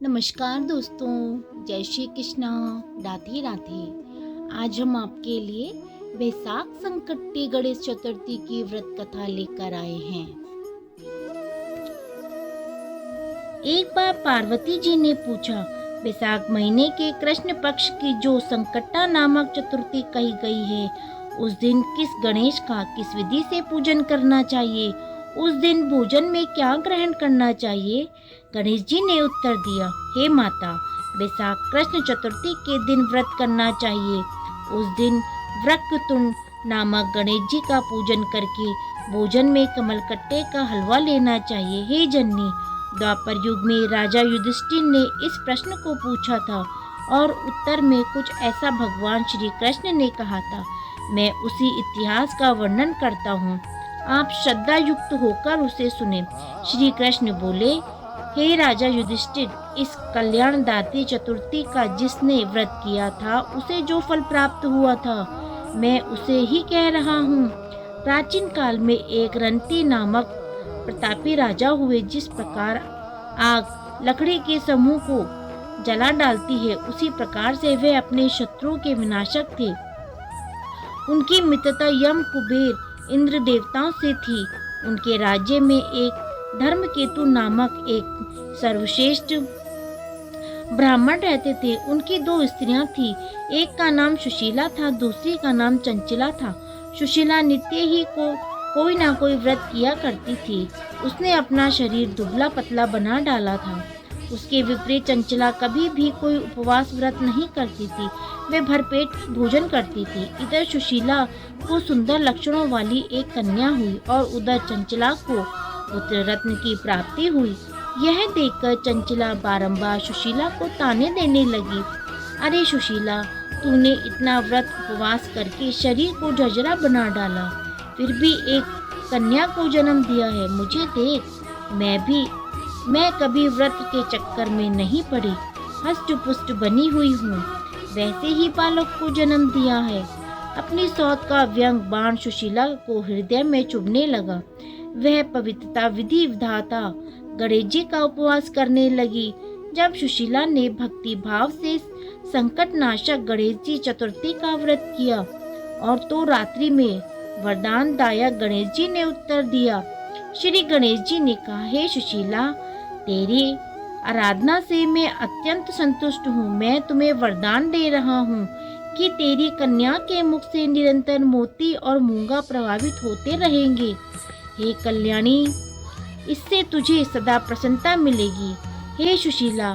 नमस्कार दोस्तों, जय श्री कृष्णा, राधे राधे। आज हम आपके लिए वैशाख संकटती गणेश चतुर्थी की व्रत कथा लेकर आए हैं। एक बार पार्वती जी ने पूछा, वैशाख महीने के कृष्ण पक्ष की जो संकटा नामक चतुर्थी कही गई है, उस दिन किस गणेश का किस विधि से पूजन करना चाहिए? उस दिन भोजन में क्या ग्रहण करना चाहिए? गणेश जी ने उत्तर दिया, हे माता, वैशाख कृष्ण चतुर्थी के दिन व्रत करना चाहिए। उस दिन वक्रतुंड नामक गणेश जी का पूजन करके भोजन में कमलकट्टे का हलवा लेना चाहिए। हे जननी, द्वापर युग में राजा युधिष्ठिर ने इस प्रश्न को पूछा था और उत्तर में कुछ ऐसा भगवान श्री कृष्ण ने कहा था। मैं उसी इतिहास का वर्णन करता हूँ, आप श्रद्धा युक्त होकर उसे सुने। श्री कृष्ण बोले, हे राजा युधिष्ठिर, इस कल्याणदात्री चतुर्थी का जिसने व्रत किया था उसे जो फल प्राप्त हुआ था, मैं उसे ही कह रहा हूँ। प्राचीन काल में एक रंती नामक प्रतापी राजा हुए। जिस प्रकार आग लकड़ी के समूह को जला डालती है, उसी प्रकार से वे अपने शत्रुओं के विनाशक थे। उनकी मित्रता यम, कुबेर, इंद्र देवताओं से थी। उनके राज्य में एक धर्मकेतु नामक एक सर्वश्रेष्ठ ब्राह्मण रहते थे। उनकी दो स्त्रियां थीं। एक का नाम सुशीला था, दूसरी का नाम चंचला था। सुशीला नित्य ही कोई ना कोई व्रत किया करती थी। उसने अपना शरीर दुबला पतला बना डाला था। उसके विपरीत चंचला कभी भी कोई उपवास व्रत नहीं करती थी। वे भरपेट भोजन करती थी। इधर सुशीला को सुंदर लक्षणों वाली एक कन्या हुई और उधर चंचला को पुत्र रत्न की प्राप्ति हुई। यह देखकर चंचला बारंबार सुशीला को ताने देने लगी, अरे सुशीला, तूने इतना व्रत उपवास करके शरीर को झरझरा बना डाला, फिर भी एक कन्या को जन्म दिया है। मुझे देख, मैं कभी व्रत के चक्कर में नहीं पड़ी, हष्ट पुष्ट बनी हुई हूँ, वैसे ही बालक को जन्म दिया है। अपनी सौत का व्यंग बाण सुशीला को हृदय में चुभने लगा। वह पवित्रता विधि विधाता गणेश जी का उपवास करने लगी। जब सुशीला ने भक्ति भाव से संकट नाशक गणेश जी चतुर्थी का व्रत किया और तो रात्रि में वरदान दायक गणेश जी ने उत्तर दिया। श्री गणेश जी ने कहा, हे सुशीला, तेरी आराधना से मैं अत्यंत संतुष्ट हूँ। मैं तुम्हें वरदान दे रहा हूँ कि तेरी कन्या के मुख से निरंतर मोती और मूंगा प्रभावित होते रहेंगे। हे कल्याणी, इससे तुझे सदा प्रसन्नता मिलेगी। हे सुशीला,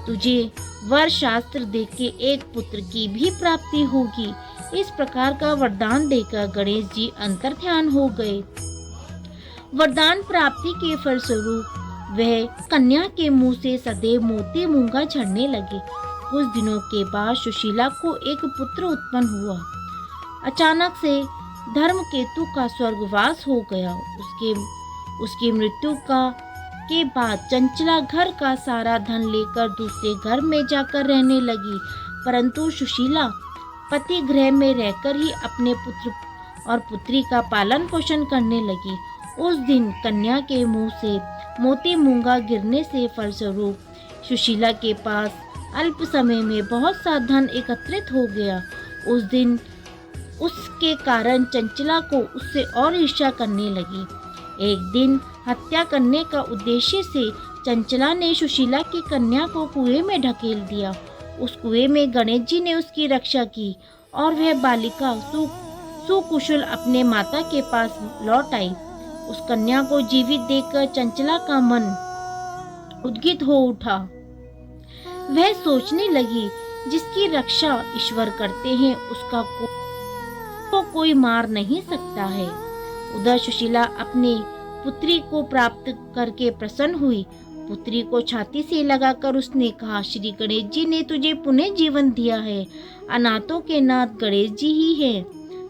तुझे वर शास्त्र देख के एक पुत्र की भी प्राप्ति होगी। इस प्रकार का वरदान देकर गणेश जी अंतर्ध्यान हो गए। वरदान प्राप्ति के फलस्वरूप वह कन्या के मुंह से सदैव मोती मूंगा झड़ने लगे। कुछ दिनों के बाद सुशीला को एक पुत्र उत्पन्न हुआ। अचानक से धर्मकेतु का स्वर्गवास हो गया। उसकी मृत्यु के बाद चंचला घर का सारा धन लेकर दूसरे घर में जाकर रहने लगी, परंतु सुशीला पति गृह में रहकर ही अपने पुत्र और पुत्री का पालन पोषण करने लगी। उस दिन कन्या के मुंह से मोती मूंगा गिरने से फलस्वरूप सुशीला के पास अल्प समय में बहुत सा धन एकत्रित हो गया। उस दिन उसके कारण चंचला को उससे और ईर्ष्या करने लगी। एक दिन हत्या करने का उद्देश्य से चंचला ने सुशीला की कन्या को कुएं में ढकेल दिया। उस कुएं में गणेश जी ने उसकी रक्षा की और वह बालिका सुकुशल अपने माता के पास लौट आई। उस कन्या को जीवित देखकर चंचला का मन उद्गित हो उठा। वह सोचने लगी, जिसकी रक्षा ईश्वर करते हैं उसका कोई मार नहीं सकता है। उधर सुशीला अपने पुत्री को प्राप्त करके प्रसन्न हुई। पुत्री को छाती से लगाकर उसने कहा, श्री गणेश जी ने तुझे पुनः जीवन दिया है। अनाथों के नाथ गणेश जी ही हैं।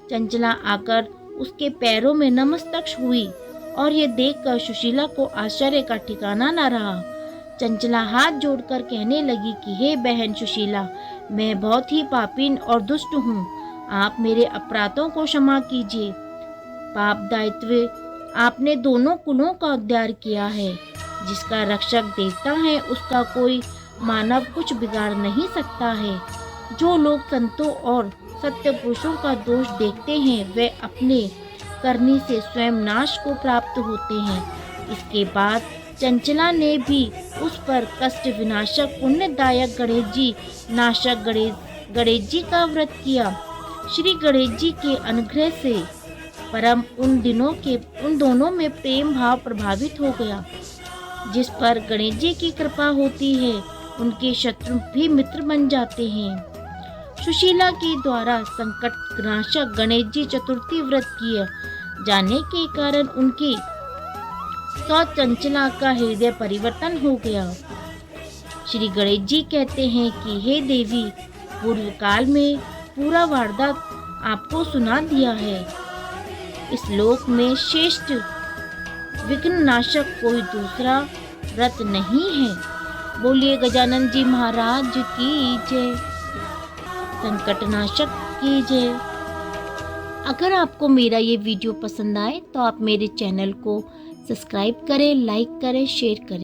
चंचला आकर उसके पैरों में नतमस्तक हुई और ये देखकर सुशीला को आश्चर्य का ठिकाना न रहा। चंचला हाथ जोड़कर कहने लगी कि हे बहन सुशीला, मैं बहुत ही पापीन और दुष्ट हूँ। आप मेरे अपराधों को क्षमा कीजिए। पाप दायित्व आपने दोनों कुलों का उद्धार किया है। जिसका रक्षक देवता है उसका कोई मानव कुछ बिगाड़ नहीं सकता है। जो लोग संतों और सत्य पुरुषों का दोष देखते हैं वे अपने करनी से स्वयं नाश को प्राप्त होते हैं। इसके बाद चंचला ने भी उस पर कष्ट विनाशक पुण्यदायक गणेश जी नाशक गणेश जी का व्रत किया। श्री गणेश जी के अनुग्रह से परम उन दोनों में प्रेम भाव प्रभावित हो गया। जिस पर गणेश जी की कृपा होती है उनके शत्रु भी मित्र बन जाते हैं। सुशीला के द्वारा संकट नाशक गणेश जी चतुर्थी व्रत किए जाने के कारण उनके चंचला का हृदय परिवर्तन हो गया। श्री गणेश जी कहते हैं कि हे देवी, पूर्व काल में पूरा वारदात आपको सुना दिया है। इस लोक में श्रेष्ठ विघ्न नाशक कोई दूसरा व्रत नहीं है। बोलिए गजानन जी महाराज की जय, संकट नाशक की जय। अगर आपको मेरा ये वीडियो पसंद आए तो आप मेरे चैनल को सब्सक्राइब करें, लाइक करें, शेयर करें।